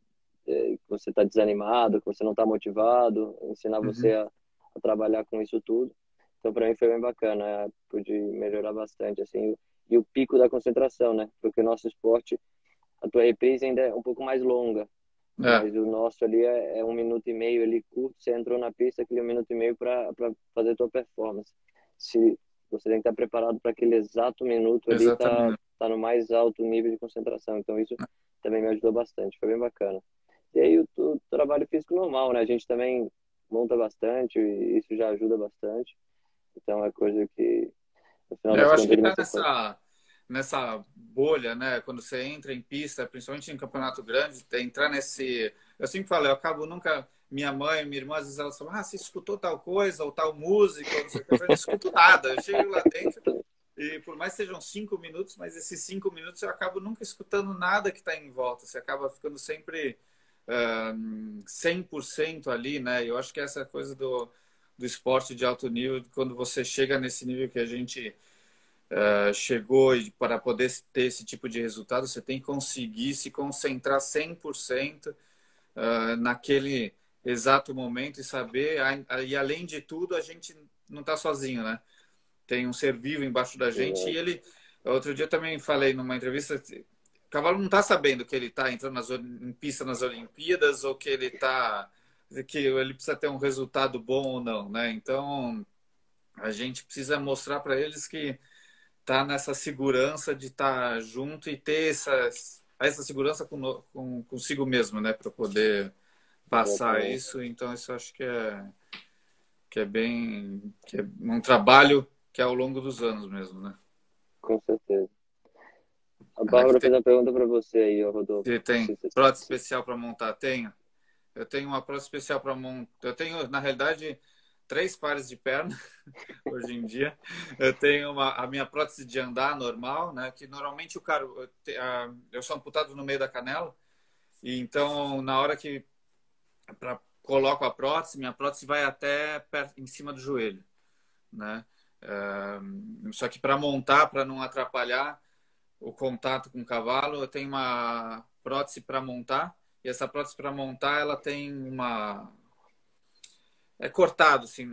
que você está desanimado, que você não está motivado, ensinar você Uhum. a trabalhar com isso tudo. Então, para mim foi bem bacana, pude melhorar bastante, assim, e o pico da concentração, né? Porque o nosso esporte, a tua reprise ainda é um pouco mais longa, É, mas o nosso ali é 1 minuto e meio ali curto, você entrou na pista, aquele 1 minuto e meio para fazer a tua performance. Se você tem que estar preparado para aquele exato minuto ali, exatamente. tá no mais alto nível de concentração. Então, isso também me ajudou bastante, foi bem bacana. E aí o trabalho físico normal, né? A gente também monta bastante e isso já ajuda bastante. Então é coisa que, no final Eu das acho que contas, tá você faz. nessa bolha, né? Quando você entra em pista, principalmente em campeonato grande, entrar nesse. Eu sempre falo, eu acabo nunca. Minha mãe, minha irmã, às vezes elas falam, você escutou tal coisa, ou tal música, ou não sei o que. Eu falei, não escuto nada. Eu chego lá dentro e por mais que sejam 5 minutos, mas esses 5 minutos eu acabo nunca escutando nada que está em volta. Você acaba ficando sempre 100% ali, né? Eu acho que essa coisa do esporte de alto nível, quando você chega nesse nível que a gente chegou e para poder ter esse tipo de resultado, você tem que conseguir se concentrar 100% naquele exato momento e saber, e além de tudo, a gente não está sozinho, né? Tem um ser vivo embaixo da gente e Exato. ele, outro dia eu também falei numa entrevista, o cavalo não está sabendo que ele está entrando em pista nas Olimpíadas ou que ele precisa ter um resultado bom ou não, né? Então, a gente precisa mostrar para eles que tá nessa segurança de estar junto e ter essa segurança consigo mesmo, né, para poder passar Exatamente, isso. Então, isso eu acho que é um trabalho que é ao longo dos anos mesmo, né? com certeza. A Aqui Bárbara fez uma pergunta para você aí, ô Rodolfo. tem prótese especial para montar? Tenho. Eu tenho uma prótese especial para montar. Eu tenho, na realidade, 3 pares de perna hoje em dia. Eu tenho a minha prótese de andar normal, né? Que normalmente o cara, eu sou amputado no meio da canela, e então na hora que coloco a prótese, minha prótese vai até em cima do joelho, né? Só que para montar, para não atrapalhar o contato com o cavalo, eu tenho uma prótese para montar, e essa prótese para montar, ela tem é cortado assim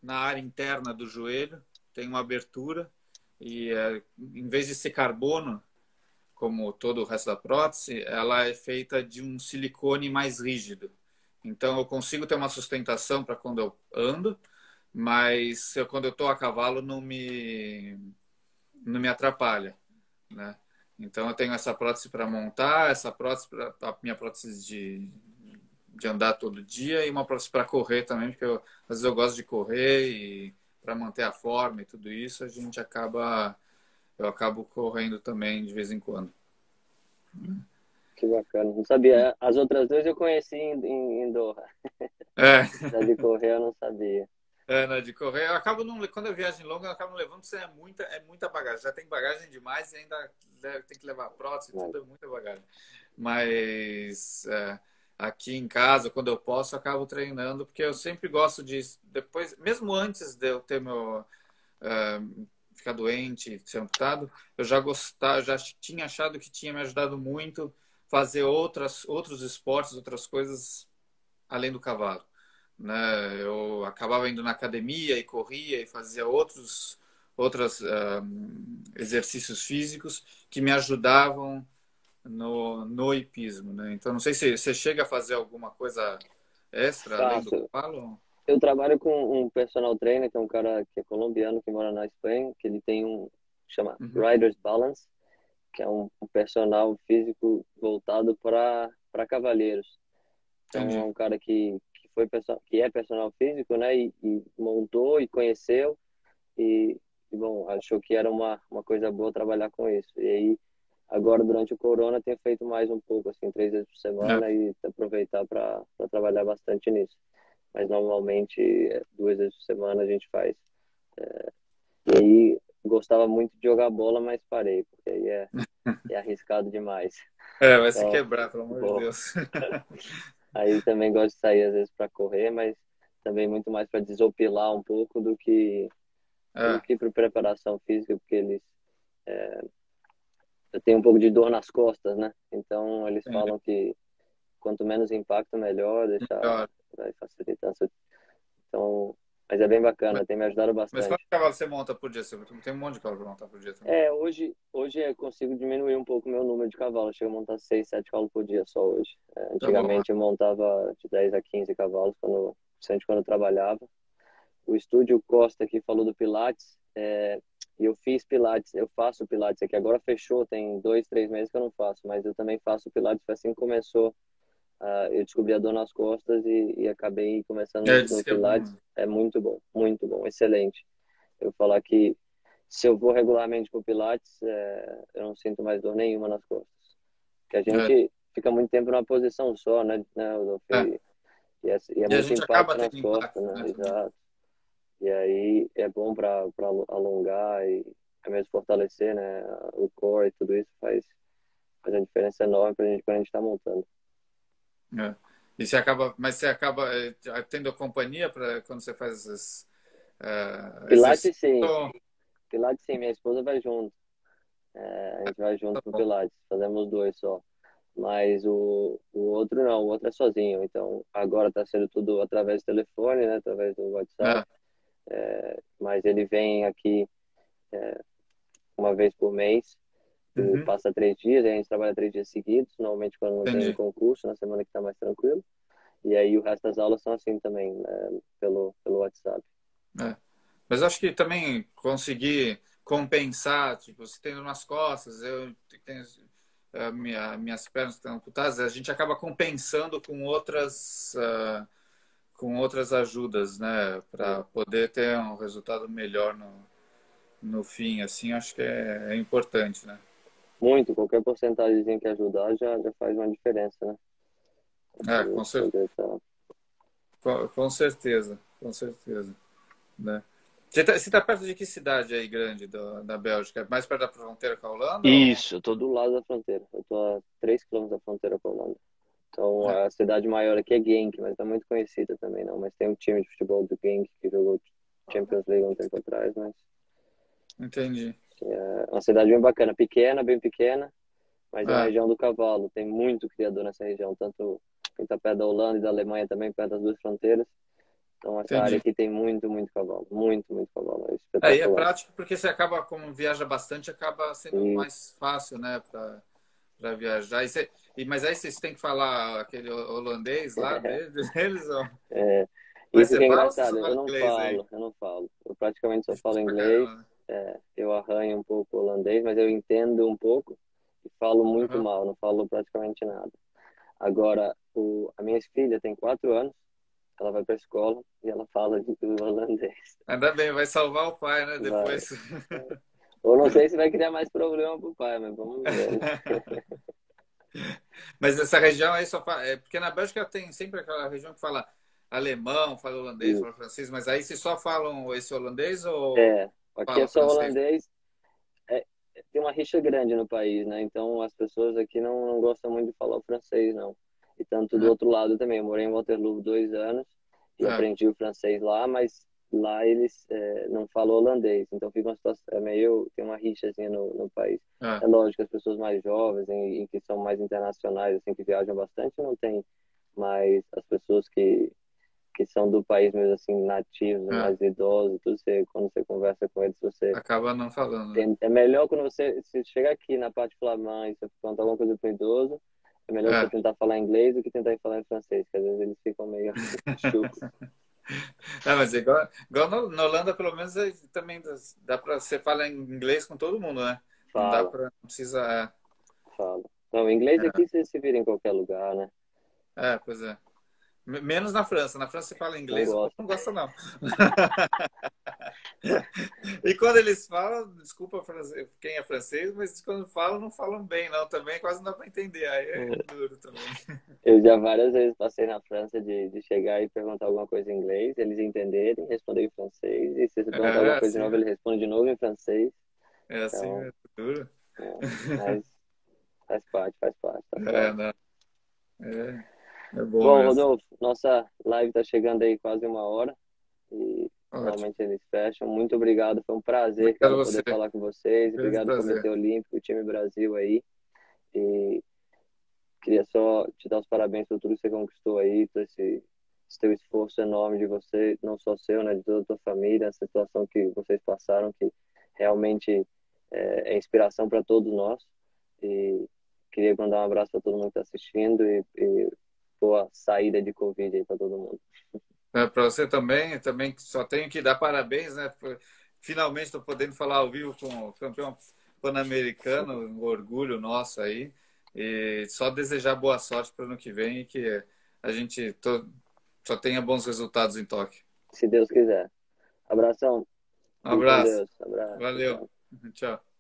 na área interna do joelho, tem uma abertura, e em vez de ser carbono, como todo o resto da prótese, ela é feita de um silicone mais rígido. Então eu consigo ter uma sustentação para quando eu ando, mas quando eu estou a cavalo não me atrapalha, né? Então eu tenho essa prótese para montar, essa prótese a minha prótese de andar todo dia, e uma prótese para correr também, porque às vezes eu gosto de correr, e para manter a forma e tudo isso, eu acabo correndo também de vez em quando. Que bacana. Não sabia. As outras duas eu conheci em Doha. É, Da de correr eu não sabia. né, de correr. Eu acabo não, quando eu viagem longa, eu acabo não levando, porque é muita bagagem. Já tem bagagem demais, e ainda tem que levar prótese, tudo é muita bagagem. Mas aqui em casa, quando eu posso, eu acabo treinando, porque eu sempre gosto de, depois, mesmo antes de eu ter ficar doente, ser amputado, eu já tinha achado que tinha me ajudado muito fazer outros esportes, outras coisas além do cavalo, né? Eu acabava indo na academia e corria e fazia outros exercícios físicos que me ajudavam no hipismo, né? Então, não sei se você chega a fazer alguma coisa extra além do Faço. cavalo. Eu trabalho com um personal trainer, que é um cara que é colombiano, que mora na Espanha, que ele tem chama Uhum. Riders Balance, que é um personal físico voltado para cavalheiros. Então é Entendi. um cara que é personal físico, né, e montou e conheceu e bom, achou que era uma coisa boa trabalhar com isso. E aí agora durante o corona tenho feito mais um pouco, assim, 3 vezes por É, semana, e aproveitar para trabalhar bastante nisso. Mas normalmente 2 vezes por semana a gente faz. E aí gostava muito de jogar bola, mas parei, porque aí é arriscado demais. vai se Então, quebrar, pelo amor de vou. Deus. Aí também gosto de sair às vezes para correr, mas também muito mais para desopilar um pouco do É, que para preparação física, porque eu tenho um pouco de dor nas costas, né? Então eles entendi. falam que quanto menos impacto, melhor, Melhor. vai facilitar. Então, mas é bem Mas, bacana, tem me ajudado mas bastante. quantos cavalos você monta por dia? Você tem um monte de cavalo para montar por dia também. Hoje eu consigo diminuir um pouco o meu número de cavalos. Chego a montar 6, 7 cavalos por dia só hoje. Tá bom. Antigamente eu montava de 10 a 15 cavalos, principalmente quando eu trabalhava. O estúdio Costa que falou do Pilates, e eu fiz Pilates, eu faço Pilates aqui. Agora fechou, tem 2, 3 meses que eu não faço, mas eu também faço Pilates. Foi assim que começou. Eu descobri a dor nas costas e acabei começando Disse no que é bom, Pilates. né? É muito bom, excelente. Eu vou falar que se eu vou regularmente para o Pilates, eu não sinto mais dor nenhuma nas costas. Porque a É, gente fica muito tempo numa posição só, né, Rodolfo? é. E é E a muito gente impacto acaba nas tendo costas, impacto, né? né, também. Exato. E aí é bom para alongar e mesmo fortalecer, né? O core e tudo isso faz uma diferença enorme para a gente quando a gente está montando. É. Mas você acaba tendo companhia para quando você faz esses exercícios? Pilates sim, Pilates sim, minha esposa vai junto. A gente vai Tá junto pro bom. Pilates, fazemos dois só. Mas o outro não, o outro é sozinho. Então agora está sendo tudo através do telefone, né? Através do WhatsApp. É, Mas ele vem aqui uma vez por mês e uhum, passa 3 dias. E a gente trabalha 3 dias seguidos, normalmente quando não tem entendi. concurso, na semana que está mais tranquilo. E aí o resto das aulas são assim também, né? Pelo WhatsApp. É. Mas acho que também conseguir compensar, tipo, você tendo nas costas, eu tenho minhas pernas estão amputadas, a gente acaba compensando com outras ajudas, né, para Sim. poder ter um resultado melhor no fim, assim, acho que é importante, né? muito, qualquer porcentagem que ajudar já faz uma diferença, né? Com certeza, com certeza, né? Você tá perto de que cidade aí grande da Bélgica? Mais perto da fronteira com a Holanda? Ou... Isso, eu tô do lado da fronteira. Eu tô a 3 quilômetros da fronteira com a Holanda. Então, É, a cidade maior aqui é Genk, mas não é muito conhecida também, não. Mas tem um time de futebol do Genk que jogou Champions League um tempo atrás, mas entendi. é uma cidade bem bacana, pequena, bem pequena, mas é uma É, região do cavalo. Tem muito criador nessa região, tanto quem tá perto da Holanda e da Alemanha também, perto das duas fronteiras. Então, essa área entendi. aqui tem muito, muito cavalo. Muito, muito cavalo. É Aí é espetacular. prático porque você acaba, como viaja bastante, acaba sendo E, mais fácil, né, para viajar. Mas aí vocês têm que falar aquele holandês lá deles, ó. é, Mas isso você que é fala ou você engraçado. só Eu fala não inglês aí? falo, eu não falo. Eu praticamente só falo Difícil pra inglês. caramba, né? Eu arranho um pouco holandês, mas eu entendo um pouco e falo muito Aham. mal. Não falo praticamente nada. Agora, a minha filha tem 4 anos. Ela vai para a escola e ela fala de tudo holandês. Ainda bem, vai salvar o pai, né? Vai. Depois. Eu não sei se vai criar mais problema pro pai, mas vamos ver, né? Mas essa região aí só fala. É, porque na Bélgica tem sempre aquela região que fala alemão, fala holandês, fala Isso. francês, mas aí vocês só falam esse holandês ou É, aqui é fala só francês? holandês. É, tem uma rixa grande no país, né? Então as pessoas aqui não gostam muito de falar o francês, não. E tanto do É, outro lado também. Eu morei em Waterloo 2 anos e é, aprendi o francês lá, mas lá eles não falam holandês. Então fica uma situação, tem uma rixazinha no país. é. É lógico que as pessoas mais jovens, em que são mais internacionais, assim, que viajam bastante, não tem. Mas as pessoas que são do país mesmo, assim, nativos, É. mais idosos, tudo, quando você conversa com eles, você Acaba não falando, né? é melhor quando você se chegar aqui na parte flamand e você perguntar alguma coisa para o idoso, é melhor você É. tentar falar inglês do que tentar falar em francês, que às vezes eles ficam meio chucos. É, mas igual na Holanda, pelo menos, também dá para você falar em inglês com todo mundo, né? Não dá Fala, para, não precisa. fala. Não, inglês É, aqui você se vira em qualquer lugar, né? pois é. Menos na França. Na França você fala Não inglês, o povo gosto. não gosta, não. E quando eles falam, desculpa quem é francês, mas quando falam, não falam bem, não. Também quase não dá para entender. Aí é duro também. Eu já várias vezes passei na França de chegar e perguntar alguma coisa em inglês, eles entenderem, responder em francês, e se você perguntar É alguma coisa de assim, novo, ele responde de novo em francês. é assim Então, mesmo, duro. mas faz parte, tá É, certo. não, é, é bom Bom, mesmo. Rodolfo, nossa live tá chegando aí quase 1 hora e Ótimo. normalmente eles fecham. Muito obrigado, foi um prazer, Obrigado a cara, você. poder falar com vocês. Grande Obrigado, prazer. Comitê Olímpico, time Brasil aí. E queria só te dar os parabéns por tudo que você conquistou aí, por esse teu esforço enorme de você, não só seu, né, de toda a tua família, a situação que vocês passaram, que realmente é inspiração para todos nós. E queria mandar um abraço para todo mundo que está assistindo e boa saída de Covid aí para todo mundo. Para você também, também só tenho que dar parabéns, né? Finalmente estou podendo falar ao vivo com o campeão pan-americano, um orgulho nosso aí. E só desejar boa sorte para o ano que vem e que a gente só tenha bons resultados em Tóquio. Se Deus quiser. Abração. Um Fique com abraço. Deus. Abraço. Valeu. Tchau. Tchau.